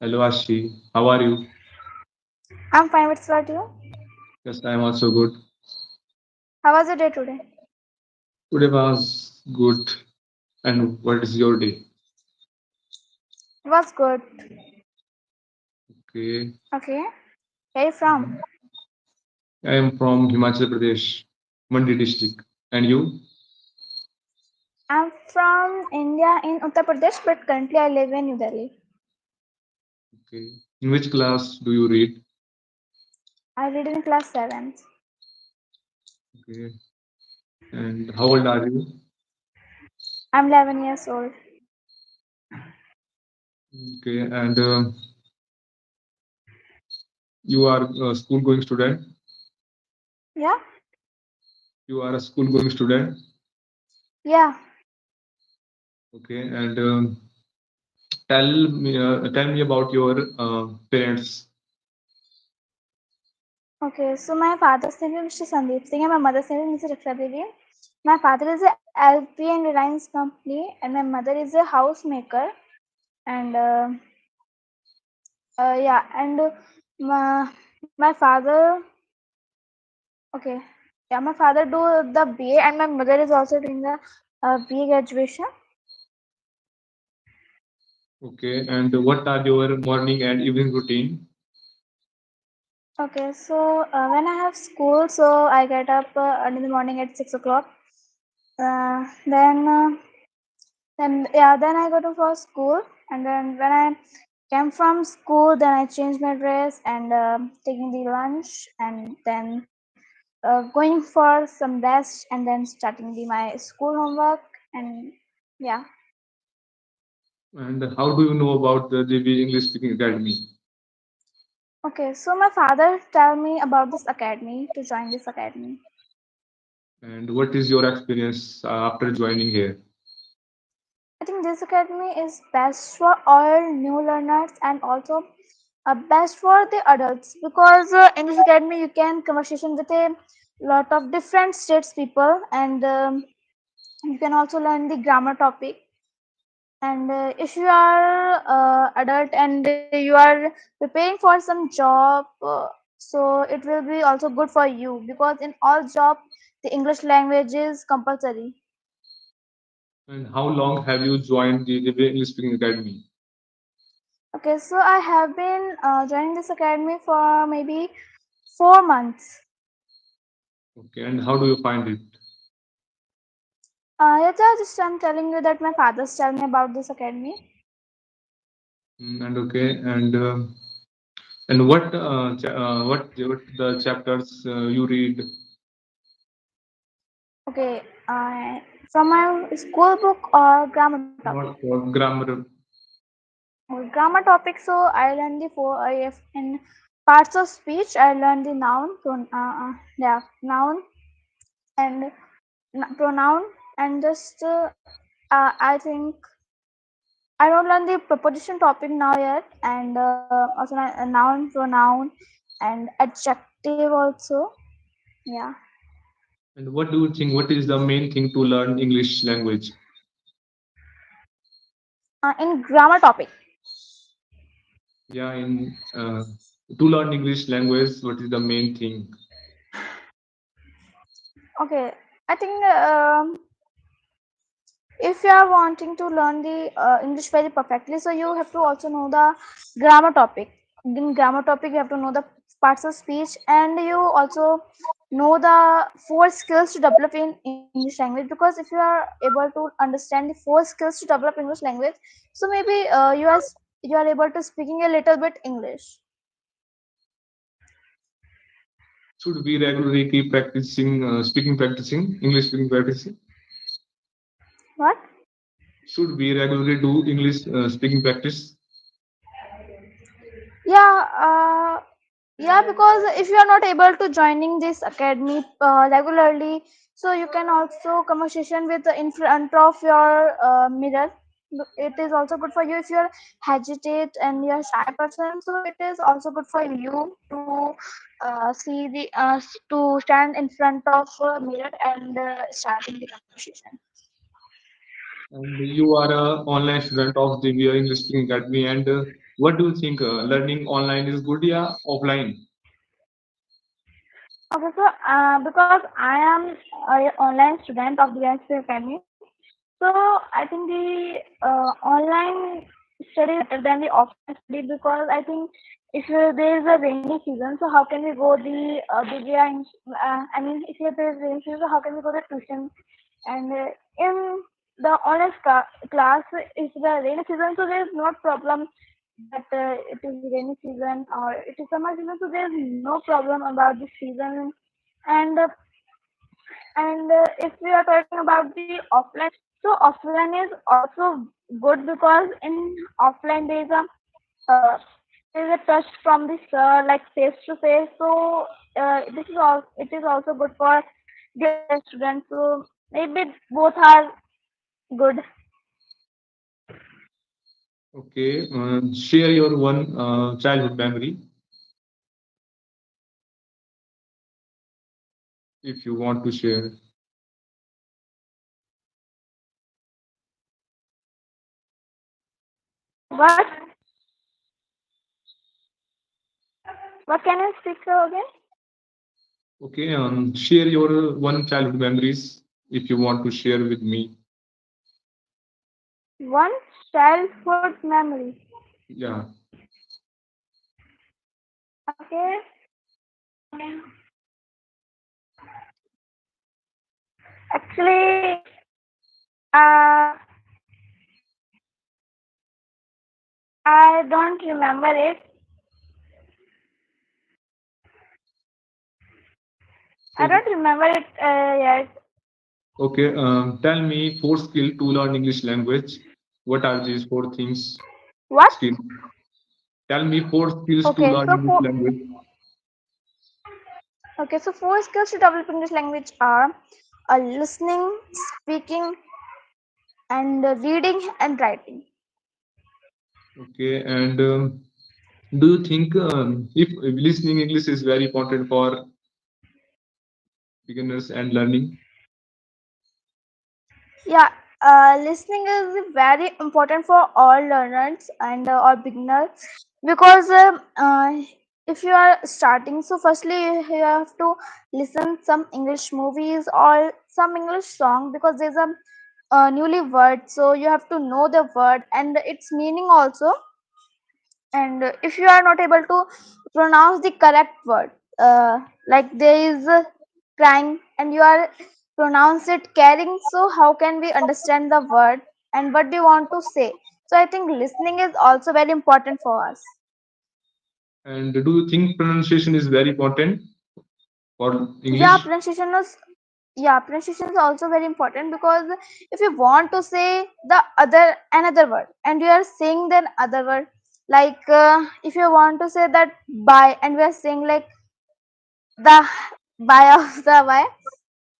Hello Ashi, how are you? I'm fine with what you. Yes, I am also good. How was your day today? Today was good. And what is your day? It was good. Okay. Okay. Where are you from? I am from Himachal Pradesh, Mandi district. And you? I'm from India in Uttar Pradesh, but currently I live in New Delhi. Okay. In which class do you read? I read in class 7th. Okay. And how old are you? I'm 11 years old. Okay. And you are a school going student? Yeah? You are a school going student? Yeah. Okay. And tell me about your parents. Okay, so my father's name is Mr. Sandeep Singh and my mother's name is Mr. Raksha Devi. My father is a LP and Reliance company and my mother is a housemaker. And yeah, and my father, okay, yeah, my father do the BA and my mother is also doing the BA graduation. Okay. And what are your morning and evening routine? Okay, so when I have school, so I get up early in the morning at 6 o'clock. Uh, then, uh, then yeah, then I go to for school, and then when I came from school, then I change my dress and taking the lunch, and then going for some rest, and then starting my school homework, and yeah. And how do you know about the Divya English Speaking Academy? Okay, so my father tell me about this academy to join this academy. And what is your experience after joining here? I think this academy is best for all new learners and also best for the adults because in this academy you can conversation with a lot of different states people and you can also learn the grammar topic and if you are adult and you are preparing for some job so it will be also good for you because in all job the English language is compulsory. And how long have you joined the Divya English Speaking Academy? Okay, so I have been joining this academy for maybe 4 months. Okay, and how do you find it? Yeah, just I'm telling you that my father's tell me about this academy. And okay, and what the chapters you read? Okay, from my school book or grammar topic. Not for grammar. Grammar topic. So I learned the four if in parts of speech. I learned the yeah, noun and pronoun and just I think I don't learn the preposition topic now yet, and also a noun, pronoun, and adjective also. Yeah, And what do you think? What is the main thing to learn English language? in grammar topic. Yeah, in to learn English language, what is the main thing? Okay, I think if you are wanting to learn the English very perfectly, so you have to also know the grammar topic. In grammar topic, you have to know the parts of speech, and you also know the four skills to develop in English language. Because if you are able to understand the four skills to develop English language, so maybe you are able to speaking a little bit English. Should we regularly keep practicing practicing English speaking practicing? What? Should we regularly do English speaking practice? Yeah, yeah, because if you are not able to joining this academy regularly, so you can also conversation with in front of your mirror. It is also good for you if you are hesitate and you're a shy person. So it is also good for you to see the to stand in front of a mirror and starting the conversation. And you are a online student of the Divya English Speaking Academy, and What do you think? Learning online is good, yeah, offline? Okay, so because I am an online student of the Linguistic Academy, so I think the online study is better than the offline study because I think if there is a rainy season, so how can we go the I mean, if there is rainy season, so how can we go the tuition? And in the online class, if the rainy season, so there is no problem that it is rainy season or it is summer season, so there is no problem about the season. And if we are talking about the offline, so offline is also good because in offline uh, there is a touch from the sir, like face to face. So this is all. It is also good for the online students. So maybe both are good. Okay, share your one childhood memory if you want to share. What? What can I speak again? Okay, share your one childhood memories if you want to share with me. One childhood memory. Yeah. Okay. Actually, uh, I don't remember it. I Okay. don't remember it yet. Okay. Tell me four skill to learn English language. What are these four things? What? Skill. Tell me four skills to Okay, learn so English for language. okay, so four skills to develop English language are listening, speaking, and reading and writing. Okay. And do you think if listening English is very important for beginners and learning? Yeah, listening is very important for all learners and all beginners because if you are starting, so firstly you have to listen some English movies or some English song because there's a newly word, so you have to know the word and its meaning also. And if you are not able to pronounce the correct word, like there is a crying and you are pronounce it caring, so how can we understand the word and what do you want to say? So I think listening is also very important for us. And do you think pronunciation is very important for Yeah, English? pronunciation is also very important because if you want to say the other another word and you are saying the other word, like if you want to say that bye and we are saying like the buy of the buy,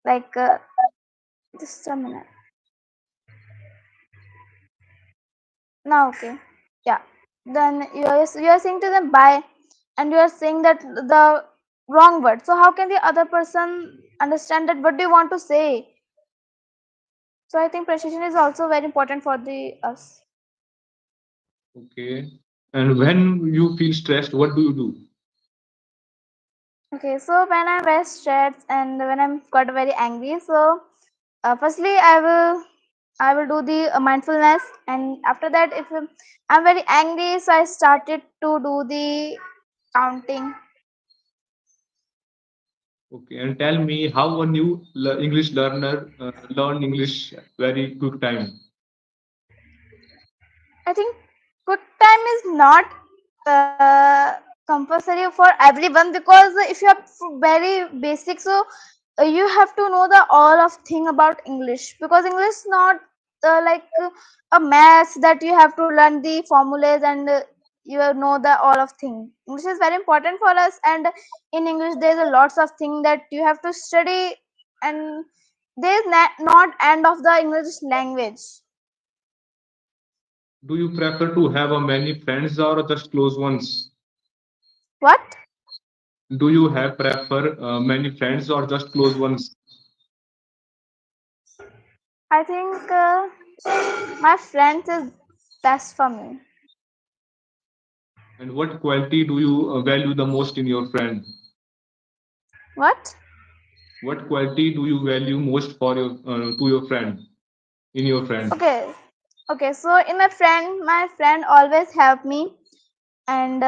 like just a minute. Now okay, yeah, then you are saying to them buy and you are saying that the wrong word, so how can the other person understand that what do you want to say? So I think precision is also very important for the us. Okay. And when you feel stressed, what do you do? Okay, so when I'm very stressed and when I'm got very angry, so firstly I will do the mindfulness, and after that, if I'm very angry, so I started to do the counting. Okay. And tell me how a new English learner learn English very quick time. I think good time is not compulsory for everyone because if you are very basic, so you have to know the all of thing about English because English is not like a math that you have to learn the formulas and you know the all of thing. English is very important for us, and in English there is a lots of thing that you have to study, and there is not end of the English language. Do you prefer to have a many friends or just close ones? What? Do you have prefer many friends or just close ones? I think my friends is best for me. And what quality do you value the most in your friend? What? What quality do you value most for your to your friend in your friend? Okay. Okay. So in my friend always help me, and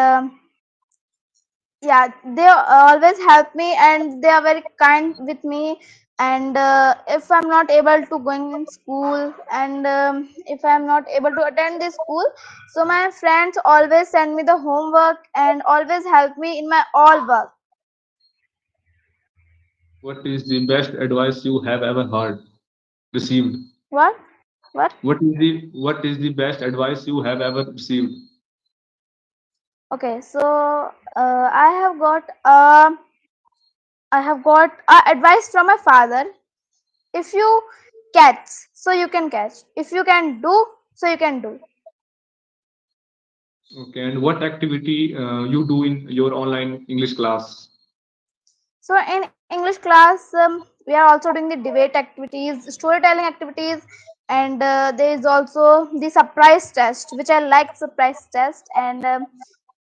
yeah, they always help me, and they are very kind with me. And if I'm not able to going in school, and if I'm not able to attend the school, so my friends always send me the homework and always help me in my all work. What is the best advice you have ever heard received? What? What? What is the best advice you have ever received? Okay, so I have got advice from my father. If you catch, so you can catch. If you can do, so you can do. Okay, and what activity you do in your online English class? So in English class, we are also doing the debate activities, storytelling activities, and there is also the surprise test, which I like surprise test, and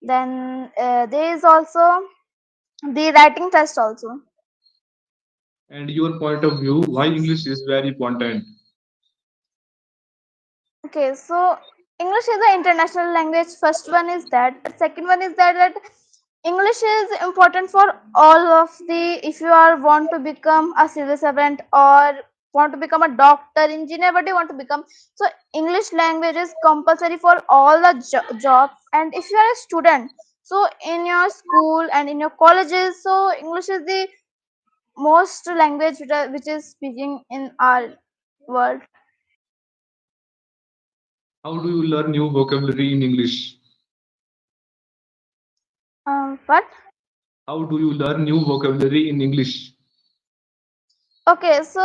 then there is also the writing test also. And your point of view, why English is very important? Okay, so English is the international language. First one is that. Second one is that English is important for all of the. If you are want to become a civil servant or want to become a doctor, engineer, what you want to become. So English language is compulsory for all the jobs. And if you are a student, so in your school and in your colleges, so English is the most language which is speaking in our world. How do you learn new vocabulary in English? What? How do you learn new vocabulary in English? Okay, so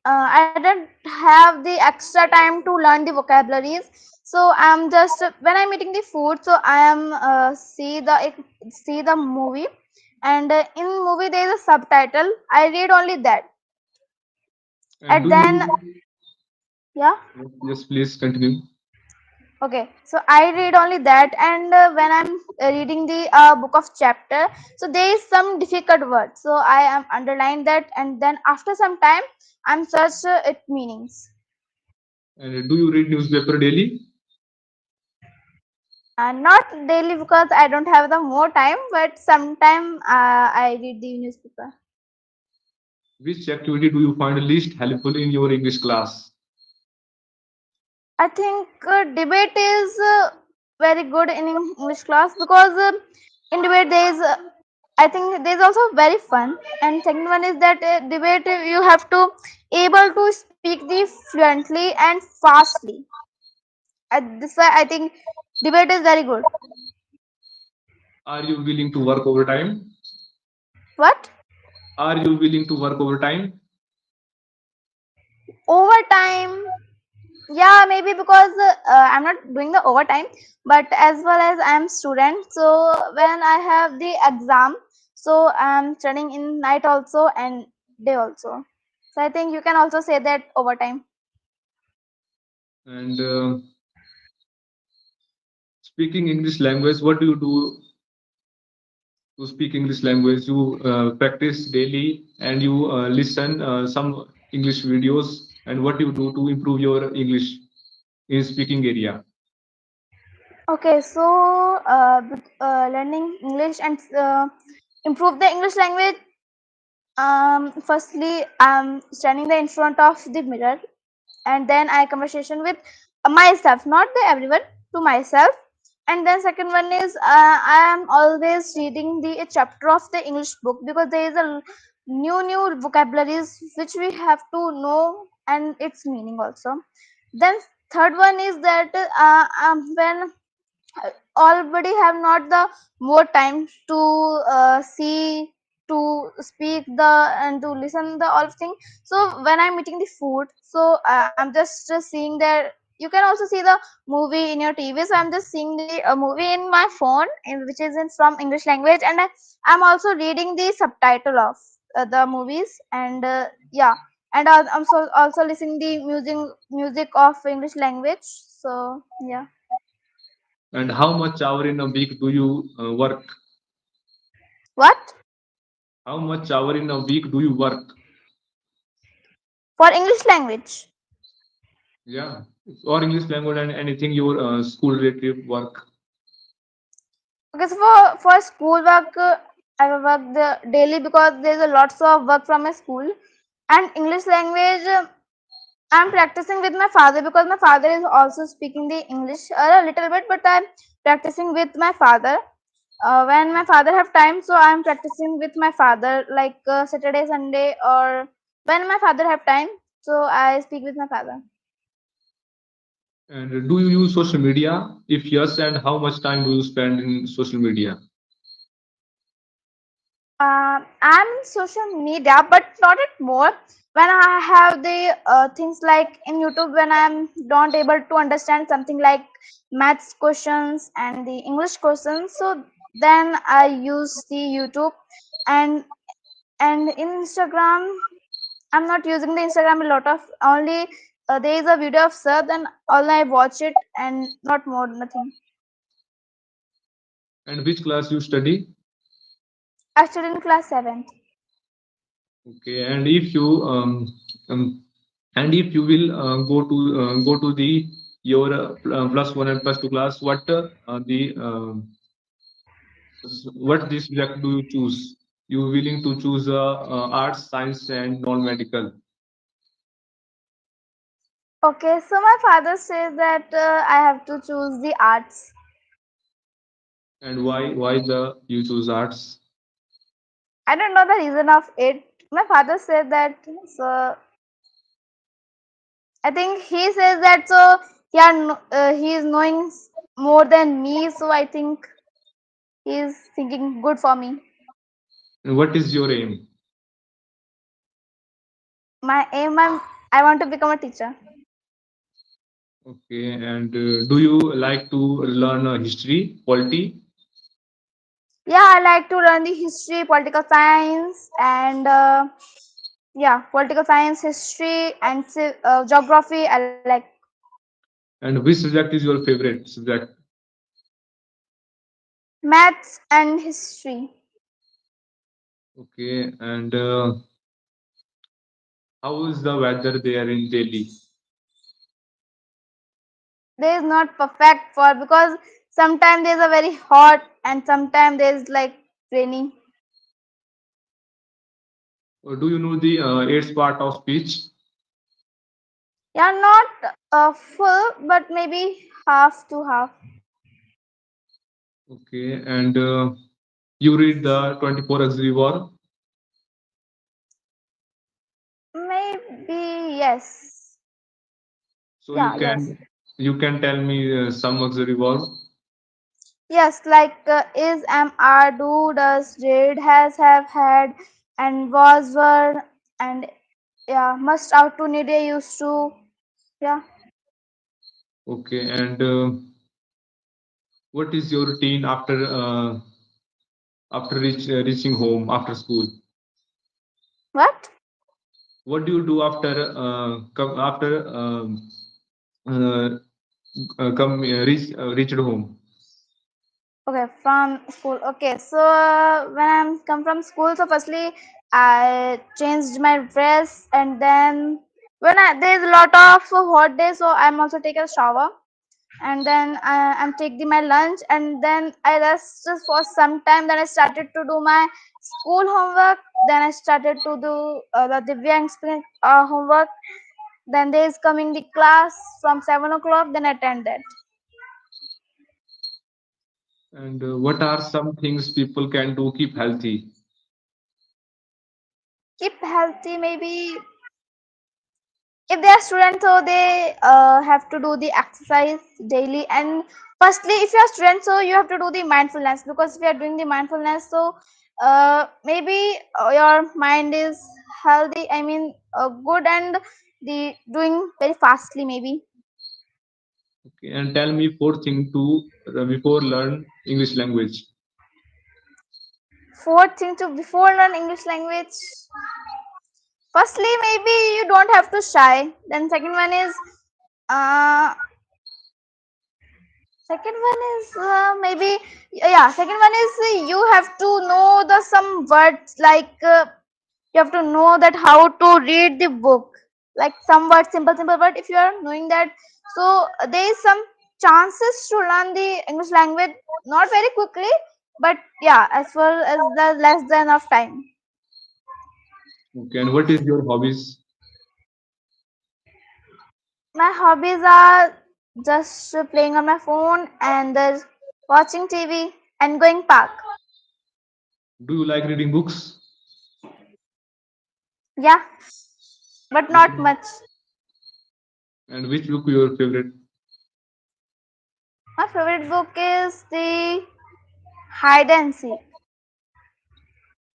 I don't have the extra time to learn the vocabularies. So I'm just when I'm eating the food, so I am see the movie, and in movie there is a subtitle. I read only that, And and do then you? yeah. Yes, please continue. Okay, so I read only that, and when I'm reading the book of chapter, so there is some difficult word, so I am underline that, and then after some time, I'm search it meanings. And do you read newspaper daily? Not daily because I don't have the more time, but sometime I read the newspaper. Which activity do you find least helpful in your English class? I think debate is very good in English class because in debate there is I think there is also very fun. And second one is that debate you have to able to speak the fluently and fastly. This why I think debate is very good. Are you willing to work overtime? What? Are you willing to work overtime? Overtime. Yeah, maybe because I'm not doing the overtime, but as well as I'm student, so when I have the exam, so I'm studying in night also and day also. So I think you can also say that overtime. And speaking English language, what do you do to speak English language? You practice daily and you listen some English videos. And what you do to improve your English in speaking area? Okay, so learning English and improve the English language. Firstly, I'm standing there in front of the mirror, and then I conversation with myself, not the everyone, to myself. And then second one is I am always reading the a chapter of the English book because there is a new vocabularies which we have to know and its meaning also. Then third one is that when already have not the more time to see, to speak the, and to listen the all thing. So when I'm eating the food, so I'm just seeing that. You can also see the movie in your TV, so I'm just seeing the movie in my phone, which is in from English language, and I'm also reading the subtitle of the movies, and yeah, and I'm so also listening the music of English language. So yeah. And how much hour in a week do you work? What? How much hour in a week do you work? For English language. Yeah, or English language and anything your school related work. Okay, so for school work, I will work the daily because there's a lots of work from my school. And English language, I'm practicing with my father because my father is also speaking the English a little bit, but I'm practicing with my father. When my father have time, so I'm practicing with my father like Saturday, Sunday, or when my father have time, so I speak with my father. And do you use social media? If yes, and how much time do you spend in social media? I'm in social media, but not at more. When I have the things like in YouTube, when I'm not able to understand something like maths questions and the English questions, so then I use the YouTube, and in Instagram, I'm not using the Instagram a lot of only. There is a video of sir, then all I watch it and not more, nothing. And which class you study? I studied in class 7th. Okay, um, and if you will go to the your plus one and plus two class, the what this subject do you choose? You willing to choose arts, science, and non-medical? Okay, so my father says that I have to choose the arts. And why the you choose arts? I don't know the reason of it. My father said that, so I think he says that, so yeah, he is knowing more than me, so I think he is thinking good for me. And what is your aim? My aim, I want to become a teacher. Okay, and do you like to learn history, polity? Yeah, I like to learn the history, political science, and yeah, political science, history, and geography. I like And which subject is your favorite subject? maths and history. Okay, and how is the weather there in Delhi? There is not perfect for because sometimes there's a very hot and sometimes there's like rainy. Or do you know the eighth part of speech? Yeah, not full, but maybe half to half. Okay, and you read the 24 Auxiliary War, Maybe yes. so Yeah, yes. you can tell me some auxiliary verb. Yes, like is, am, are, do, does, did, has, have, had, and was, were, and yeah, must, out to, need, used to. Yeah. Okay, and what is your routine after reaching home after school? What? What do you do after uh, reached home? Okay, from school. Okay, so when I'm come from school, so firstly I changed my dress, and then when there's a lot of hot days, so I'm also take a shower, and then I'm take my lunch, and then I rest just for some time. Then I started to do my school homework. Then I started to do the Divya English homework. Then there is coming the class from 7 o'clock. Then I attend that. And what are some things people can do keep healthy? Keep healthy, maybe if they are students, so they have to do the exercise daily. And firstly, if you are student, so you have to do the mindfulness, because if you are doing the mindfulness, so maybe your mind is healthy, I mean good, and the doing very fastly maybe. Okay, and tell me four things to before learn English language. Fourth thing to before learn English language, firstly maybe you don't have to shy. Then second one is uh Second one is maybe, yeah. Second one is you have to know the some words like you have to know that how to read the book, like some words, simple word. If you are knowing that, so there is some chances to learn the English language, not very quickly, but yeah, as far as the less than of time. Okay, and what is your hobbies? My hobbies are just playing on my phone and watching TV and going park. Do you like reading books? Yeah, but Which not much. and which book your favorite? My favorite book is the Hide and Seek.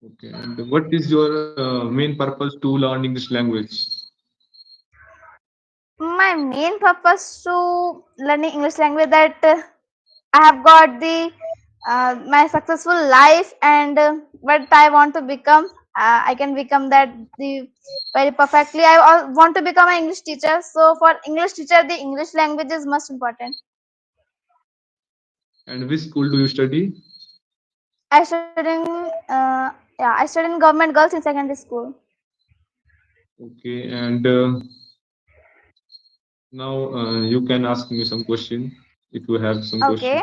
Okay, and what is your main purpose to learn English language? My main purpose to learning English language that I have got the my successful life and what I want to become. I can become that the very perfectly. Want to become an English teacher. So for English teacher, the English language is most important. And which school do you study? I studied in yeah, I studied in government girls in secondary school. Okay, and now you can ask me some question if you have some Okay, question.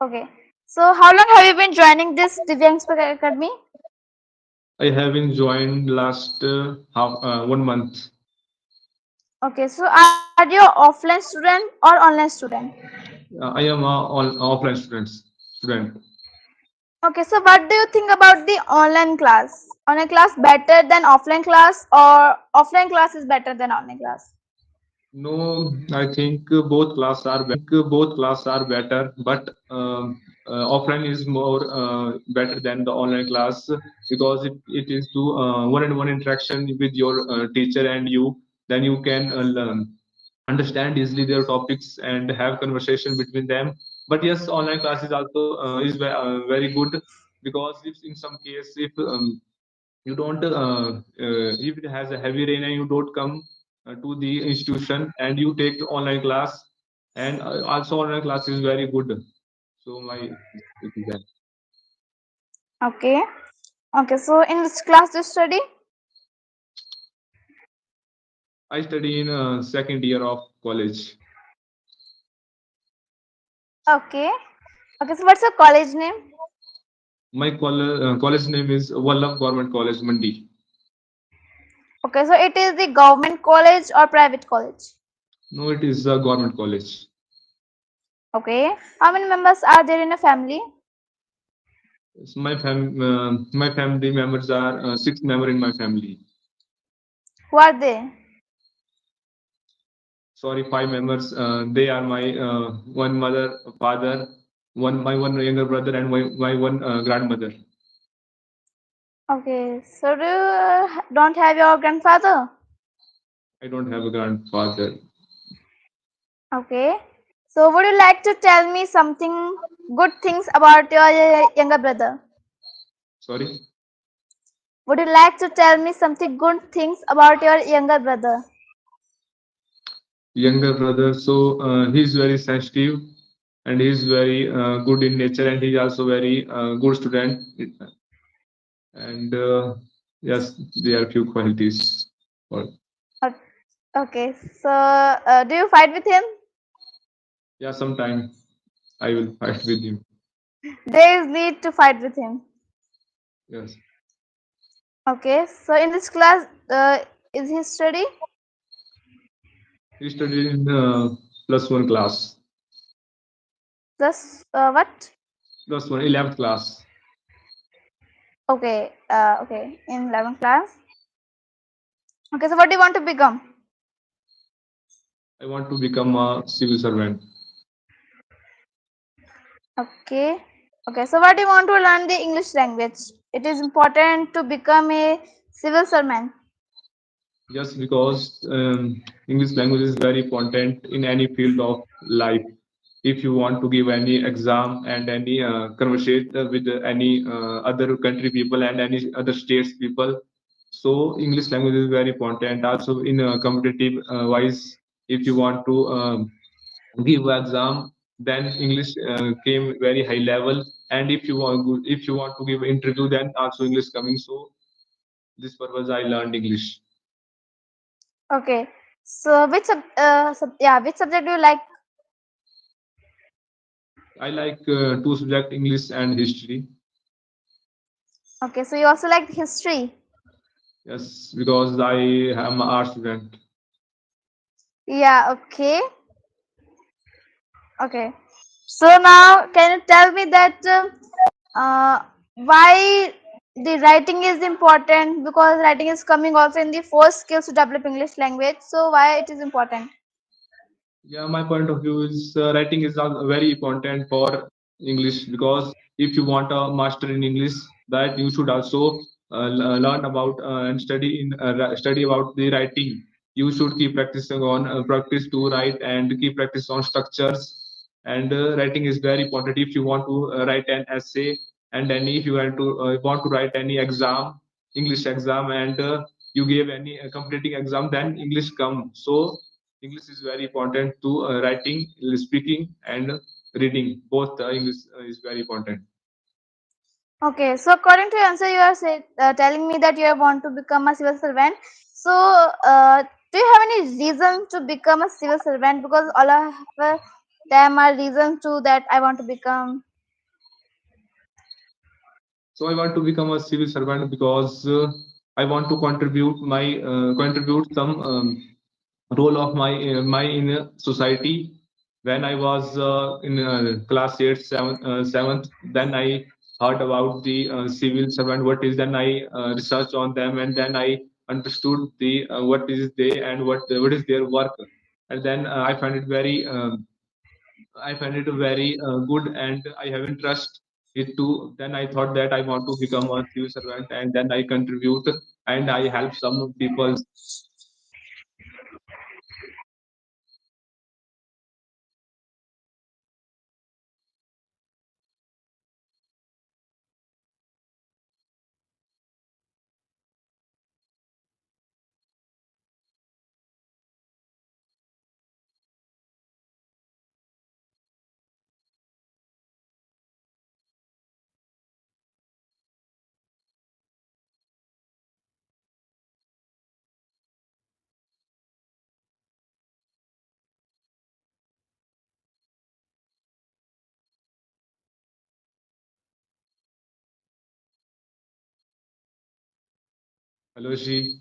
okay. So how long have you been joining this Divya English Academy? I have been joined last half 1 month. Okay, so are you offline student or online student? I am a offline student. Okay, so what do you think about the online class? Online class better than offline class or offline class is better than online class? No, I think both class are better, but offline is more better than the online class because it is to one-on-one interaction with your teacher and you. Then you can learn, understand easily their topics and have conversation between them. But yes, online class is also very good because if in some case if you don't if it has a heavy rain and you don't come to the institution and you take the online class and also online class is very good, so my it is that. Okay. Okay, so in which class do you study? I study in second year of college. Okay. Okay, so what's your college name? My college name is Wallabh Government College, Mandi. Okay, so it is the government college or private college? No, it is a government college. Okay. How many members are there in a family? So my family members are six member in my family. Who are they? Sorry, five members. They are my one mother, father, one younger brother, and my one grandmother. Okay, so do you don't have your grandfather? I don't have a grandfather. Okay. So would you like to tell me something good things about your younger brother? Sorry, Would you like to tell me something good things about your younger brother? younger brother. So he's very sensitive, and he's very good in nature, and he's also very good student. And yes, there are few qualities. For, O- Okay. So do you fight with him? yeah, sometime I will fight with him. There is need to fight with him. Yes, Okay. So in this class, is he study? he studied in plus one class, Plus what? plus one 11th class. Okay. Okay. In 11th class. Okay. So what do you want to become? I want to become a civil servant. Okay. Okay. So what do you want to learn the English language? It is important to become a civil servant. Just because English language is very important in any field of life. If you want to give any exam and any conversation with any other country people and any other states people, so English language is very important. Also in competitive wise, if you want to give exam, then English came very high level. And if you want to give interview, then also English coming. So this purpose I learned English. Okay. So which subject do you like? I like two subject, English and history. Okay, so you also like history. Yes, because I am an art student. Yeah, okay. Okay. So now can you tell me that why the writing is important, because writing is coming also in the first skills to develop English language. So why it is important? Yeah, my point of view is writing is very important for English, because if you want a master in English, that you should also learn about and study about the writing. You should keep practicing on practice to write and keep practice on structures. And writing is very important if you want to write an essay, and then if you want to write any exam, English exam, and you gave any completing exam, then English come. So English is very important to writing, speaking, and reading. Both English is very important. Okay, so according to your answer, you are telling me that you want to become a civil servant. So, do you have any reason to become a civil servant? Because all of them are reasons to that I want to become. So I want to become a civil servant because I want to contribute some role of my in a society. When I was in class 8, 7th, then I heard about the civil servant. What is? Then I researched on them, and then I understood the what is they and what is their work. And then I find it very good, and I have interest it too. Then I thought that I want to become a civil servant, and then I contribute and I help some people. Hello, Shi.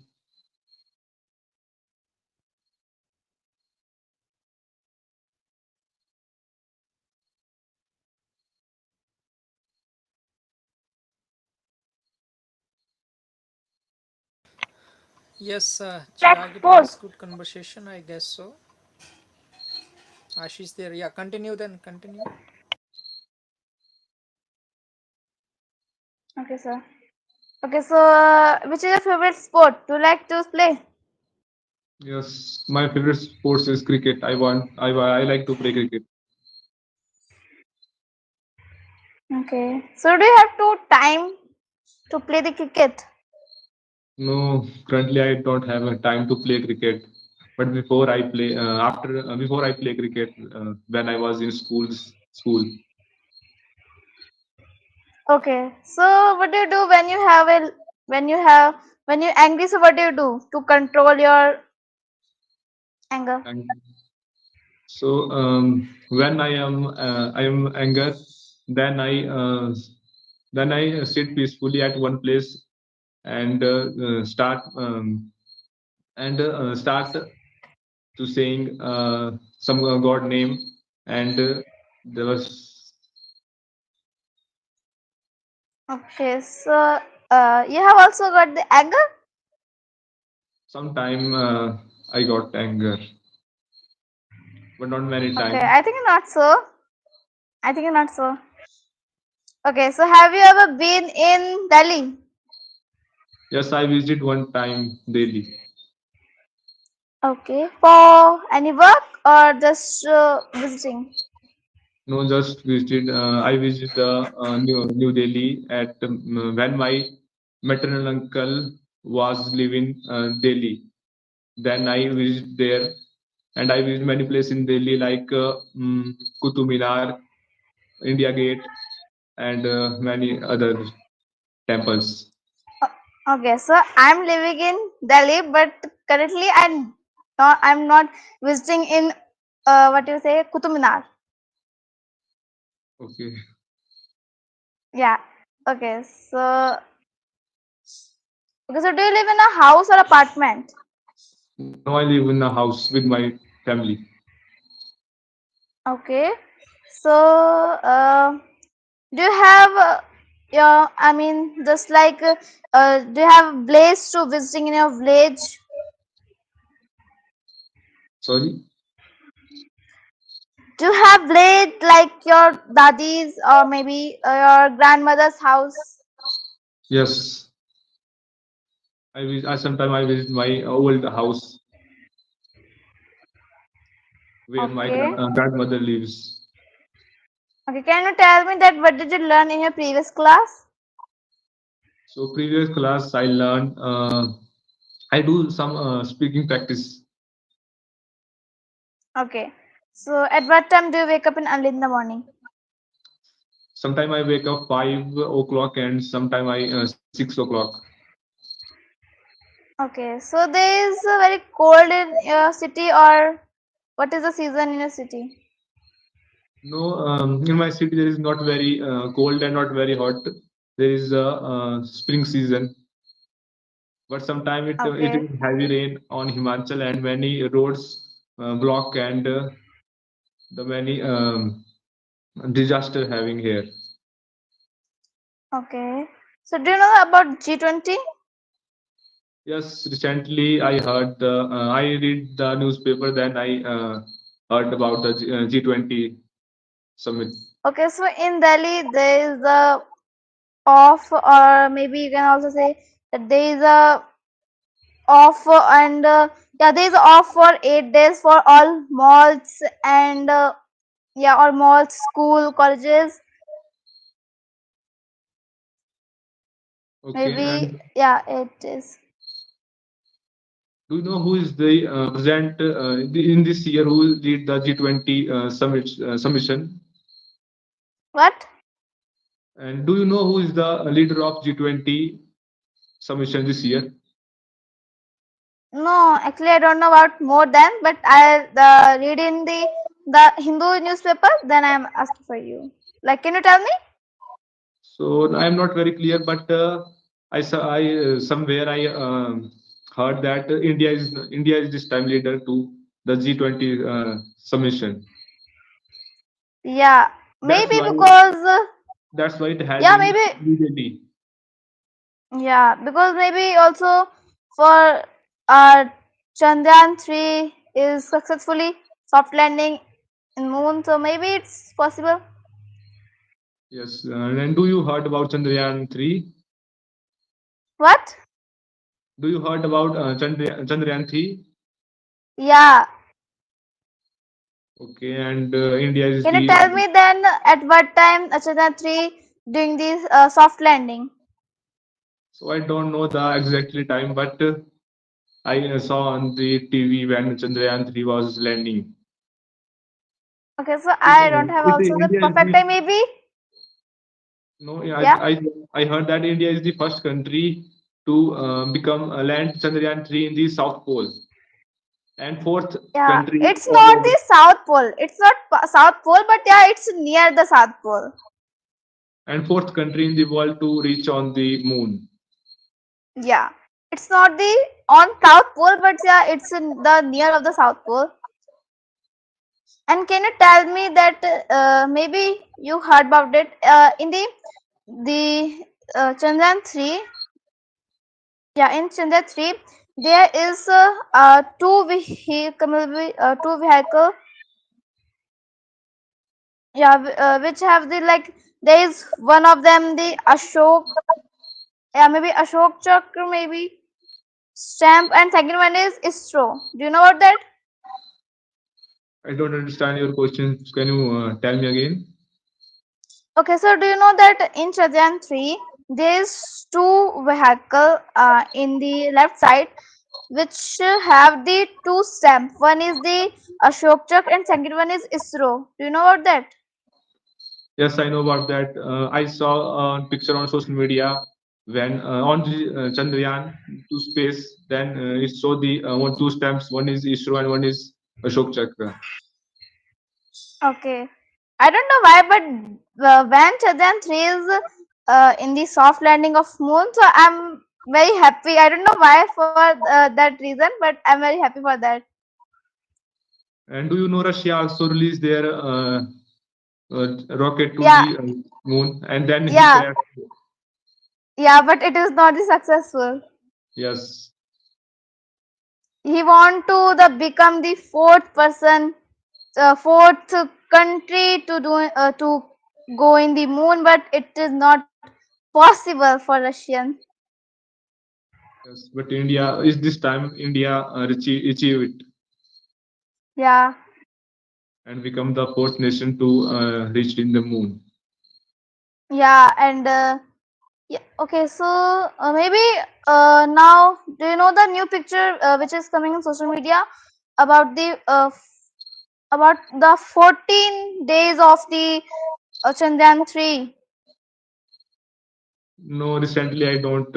Yes, Let's Chirag, it suppose. was good conversation, I guess so. Ashish there. Yeah, continue then, continue. Okay, sir. Okay, so which is your favorite sport? Do you like to play? Yes, my favorite sports is cricket. I like to play cricket. Okay. So do you have to time to play the cricket? No, currently I don't have time to play cricket. But before I play cricket, when I was in school. Okay. So what do you do when you have a when you're angry? So what do you do to control your anger? And so when I am anger, then I sit peacefully at one place and start to saying some God name, and there was Okay. So you have also got the anger. some time I got anger, but not many Okay. time. I think not so. I think not so. Okay. So have you ever been in Delhi? Yes, I visit one time daily. Okay. For any work or just visiting? No, just visited. I visited New Delhi at when my maternal uncle was living Delhi. Then I visited there, and I visit many places in Delhi like Qutub Minar, India Gate, and many other temples. Okay, so I'm living in Delhi, but currently I'm not visiting in what you say Qutub Minar. Okay. Yeah. Okay. So do you live in a house or apartment? Now I live in a house with my family. Okay. So do you have your? I mean, just like do you have place to visiting in your village? Sorry. Do you have village like your daddy's or maybe your grandmother's house? Yes. I sometimes I visit my old house where my Okay. grandmother lives. Okay. Can you tell me that what did you learn in your previous class? So previous class I learned I do some speaking practice. Okay. So at what time do you wake up in early in the morning? Sometime I wake up 5 o'clock and sometime I 6 o'clock. Okay. So there is a very cold in your city, or what is the season in your city? No, in my city there is not very cold and not very hot. There is a spring season, but sometimes it Okay. is heavy rain on Himachal and many roads block and the many disaster having here. Okay. So do you know about G20? Yes, recently I heard I read the newspaper, then I heard about the G20 summit. Okay. So in Delhi there is a off, or maybe you can also say that there is a off and yeah, there is a off for 8 days for all malls and yeah, all malls, school, colleges. Okay, Maybe and yeah, it is. do you know who is the present in this year who lead the G20 submission? What? And do you know who is the leader of G20 submission this year? No, actually I don't know about more than, but I read in the Hindu newspaper. Then I am asking for you. Like, can you tell me So I am not very clear, but I saw I somewhere I heard that India is this time leader to the G20 submission. yeah, That's maybe why because it held yeah, in maybe New Delhi. yeah, because maybe also for uh Chandrayaan 3 is successfully soft landing in moon, so maybe it's possible. Yes, and do you heard about Chandrayaan 3? What? Do you heard about Chandrayaan 3? Yeah. Okay, and India is Can you the tell me then at what time Chandrayaan 3 doing this soft landing? so I don't know the exactly time, but I saw on the TV when Chandrayaan 3 was landing. Okay, so I don't have It also the India is perfect the time maybe. no, Yeah. I heard that India is the first country to become land Chandrayaan 3 in the South Pole, and fourth Yeah, country it's all not over the South Pole. It's not South Pole, but yeah, it's near the South Pole. and fourth country in the world to reach on the moon. Yeah, it's not the on South Pole, but yeah, it's in the near of the South Pole. And can you tell me that maybe you heard about it in the Chandrayaan 3? Yeah, in Chandrayaan 3, there is two vehicle, yeah, which have the like there is one of them the Ashok, yeah, maybe Ashok Chakra, maybe stamp, and second one is ISRO. Do you know about that? I don't understand your question. Can you tell me again? Okay, so do you know that in Chandrayaan 3 there is two vehicle in the left side, which have the two stamp. One is the Ashok Chak and second one is ISRO. Do you know about that? Yes, I know about that. I saw a picture on social media when on the Chandrayaan to space. Then it showed the one two stamps. One is ISRO and one is Ashok Chakra. Okay. I don't know why, but when Chandrayaan 3 is in the soft landing of moon, so I'm very happy. I don't know why for that reason, but I'm very happy for that. And do you know Russia also released their rocket to Yeah, the moon, and then he yeah, crashed. yeah, but it is not the successful. Yes, He want to the become the fourth person, fourth country to do to go in the moon, but it is not possible for Russian. yes. But India is this time India achieve it Yeah, and become the fourth nation to reach in the moon. yeah, and yeah. Okay, so maybe now, do you know the new picture which is coming on social media about about the 14 days of the Chandrayaan 3? No, recently I don't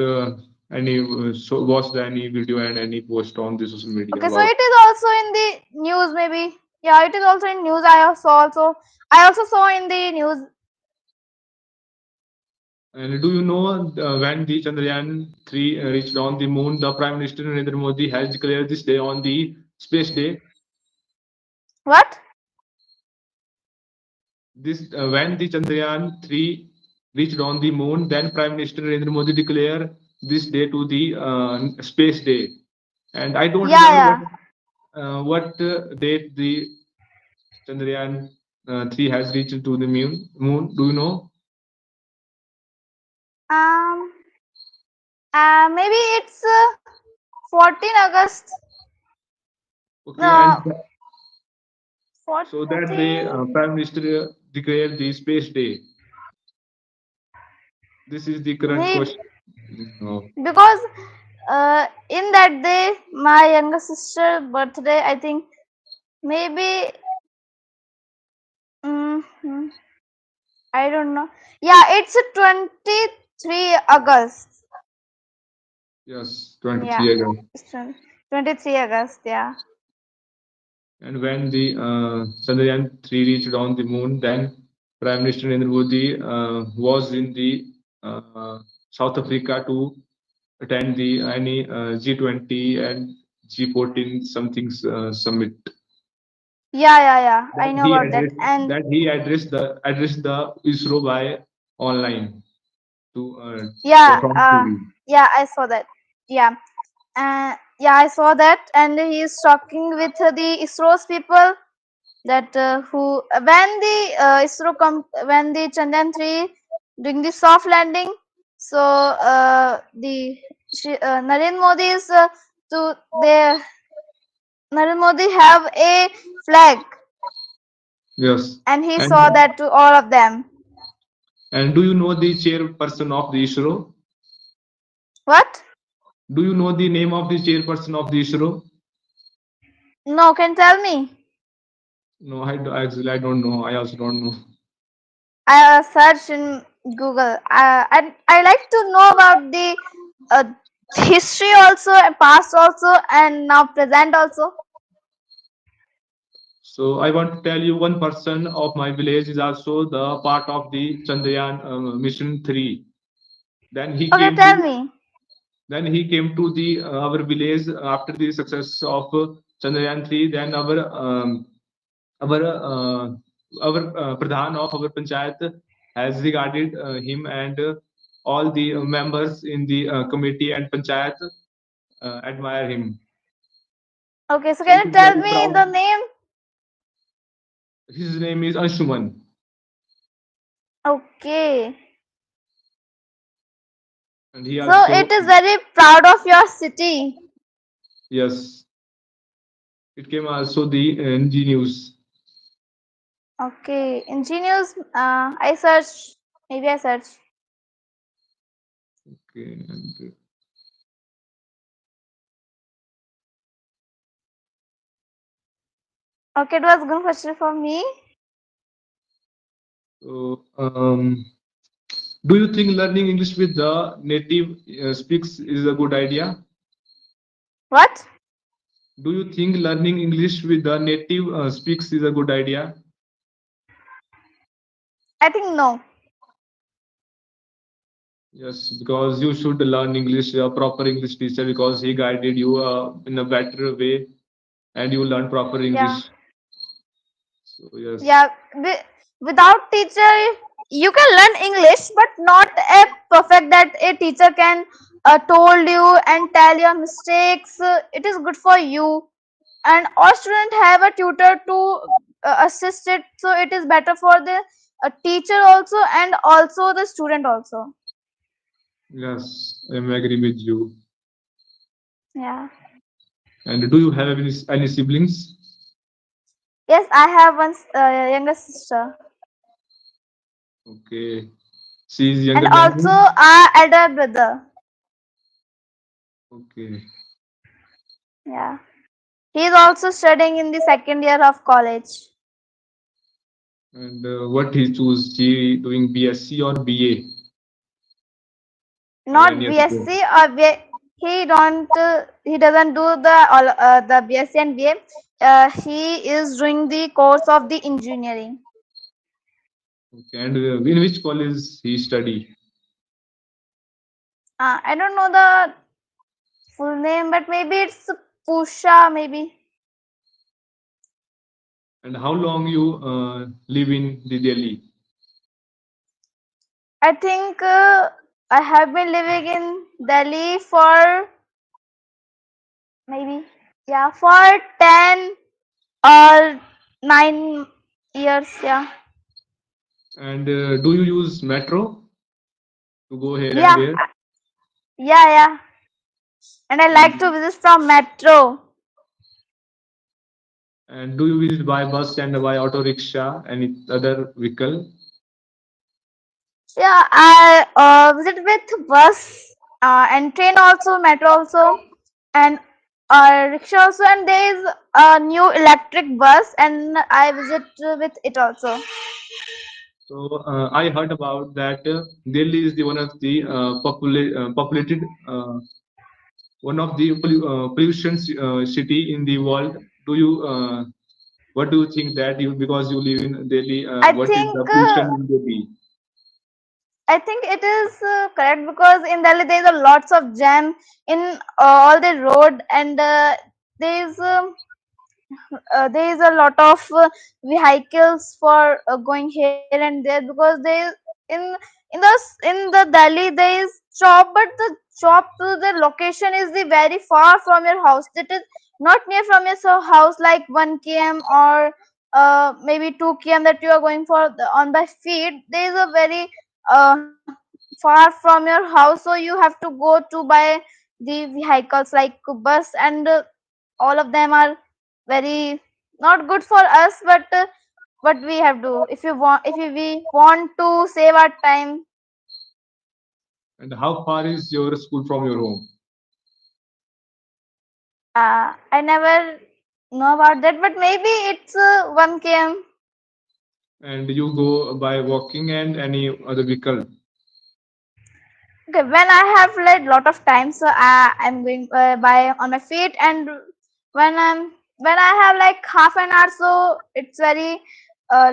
any watched any video and any post on the social media Okay, so about. it is also in the news, maybe. Yeah, it is also in news. I also saw in the news. And do you know when the Chandrayaan 3 reached on the moon, the Prime Minister Narendra Modi has declared this day on the Space Day. What? This when the Chandrayaan 3 reached on the moon, then Prime Minister Narendra Modi declared this day to the Space Day. And I don't Yeah, remember yeah. what date the Chandrayaan 3 has reached to the moon. Moon, do you know? Um, maybe it's 14 August. Okay, Uh, and so that day 14. Prime Minister declared the Space Day. This is the current Maybe question. No. because in that day, my younger sister birthday. I think maybe. Mm, I don't know. Yeah, it's 23 August. Yes, Yeah, 23 August. it's 23 August. Yeah. And when the Chandrayaan 3 reached on the moon, then Prime Minister Narendra Modi was in the South Africa to attend the any G20 and G14 something summit. Yeah, yeah, yeah. I That know he about that. addressed And that he addressed the ISRO by online to yeah, from TV. yeah, I saw that. Yeah. Yeah, I saw that, and he is talking with the ISRO's people that who when the when the Chandrayaan 3 doing the soft landing, so Narendra Modi is to the Narendra Modi have a flag, Yes, and he and saw that to all of them. do you know the chairperson of the ISRO? What? Do you know the name of the chairperson of the ISRO? No, can tell me. No, actually I don't know. I also don't know. I search in Google. I like to know about the uh, history also, and past also, and now present also. So I want to tell you one person of my village is also the part of the Chandrayaan mission 3. Then he Okay, came tell to me. the our village after the success of Chandrayaan 3. Then our pradhan of our panchayat has regarded him and all the members in the committee and panchayat admire him. Okay, so So it can you is tell very me the proud. name? His name is Anshuman, Okay, and he so also it is very proud of your city. yes, it came also the NG News. Okay, ingenious. I search. Maybe I search. Okay, and Okay, it was good question for me. So, do you think learning English with the native speaks is a good idea? What? Do you think learning English with the native speaks is a good idea? I think no. Yes, because you should learn English, a proper English teacher, because he guided you in a better way, and you learn proper Yeah. English. So yes, Yeah. Without teacher, you can learn English, but not a perfect that a teacher can told you and tell your mistakes. It is good for you, and all students have a tutor to assist it, so it is better for the teacher also and also the student also. yes, I am agree with you. Yeah. And do you have any siblings? Yes, I have one younger sister, Okay, she is and younger than also you. elder brother. Okay, Yeah, he is also studying in the second year of college. and what he choose? She doing BSc or BA or Not any other BSc course? or he don't he doesn't do the BSc and BA. He is doing the course of the engineering. Okay, and in which college he study? I don't know the full name, but maybe it's Pusha, maybe. And how long you live in the Delhi? I think I have been living in Delhi for maybe, yeah, for 10 or 9 years. Yeah, And do you use metro to go here and yeah, there? yeah. And I like to And visit from metro. do you visit by bus and by auto rickshaw, any other vehicle? Yeah, I visit with bus and train also, metro also, and rickshaw also. And there is a new electric bus, and I visit with it also. So I heard about that Delhi is the one of the populated one of the pollution city in the world. Do you what do you think that you, because you live in Delhi, I what is the think pollution in Delhi? I think it is correct because in Delhi there is a lots of jam in all the road, and there is there is a lot of vehicles for going here and there, because there in in the Delhi there is shop, but the shop to the location is the very far from your house. It is not near from your house, like 1 km or maybe 2 km that you are going for on by feet. There is a very far from your house, so you have to go to buy the vehicles like bus, and all of them are very not good for us, but what we have to, if you want, if we want to save our time. And how far is your school from your home? I never know about that, but maybe it's 1 km. And you go by walking and any other vehicle? Okay, when I have like lot of time, so I'm going by on my feet, and when I have like half an hour, so it's very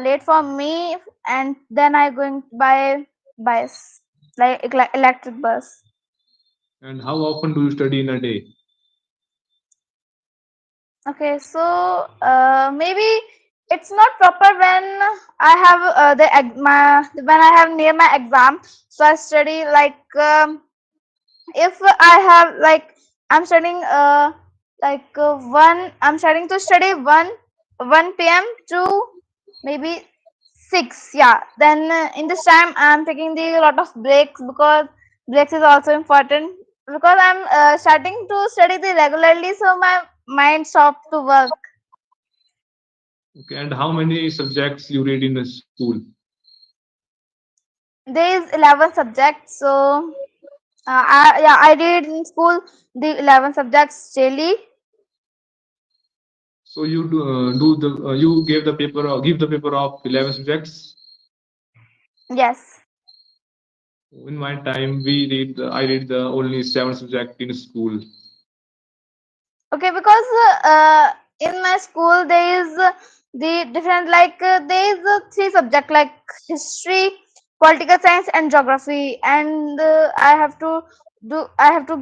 late for me, and then I going by bus, like electric bus. And how often do you study in a day? Okay, so maybe it's not proper when I have when I have near my exam, so I study like if I have like I'm studying one, I'm starting to study 1 p.m. to maybe 6. Yeah, then in this time I'm taking the lot of breaks, because breaks is also important, because I'm starting to study the regularly, so my mind stops to work. Okay, and how many subjects you read in the school? There is 11 subjects, so I read in school the 11 subjects daily. So you gave the paper give the paper of 11 subjects. Yes. In my time, I read the only seven subject in school. Okay, because in my school there is the different like there is three subject like history, political science, and geography, and I have to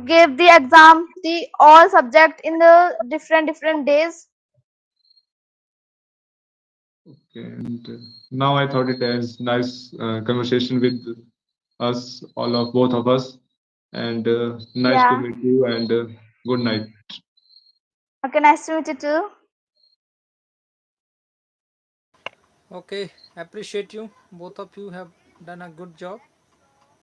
give the exam the all subject in the different days. Okay, and now I thought it as nice conversation with us, all of both of us, and nice to Yeah. meet you. And good night. Okay, nice to meet you too. Okay, appreciate you. Both of you have done a good job.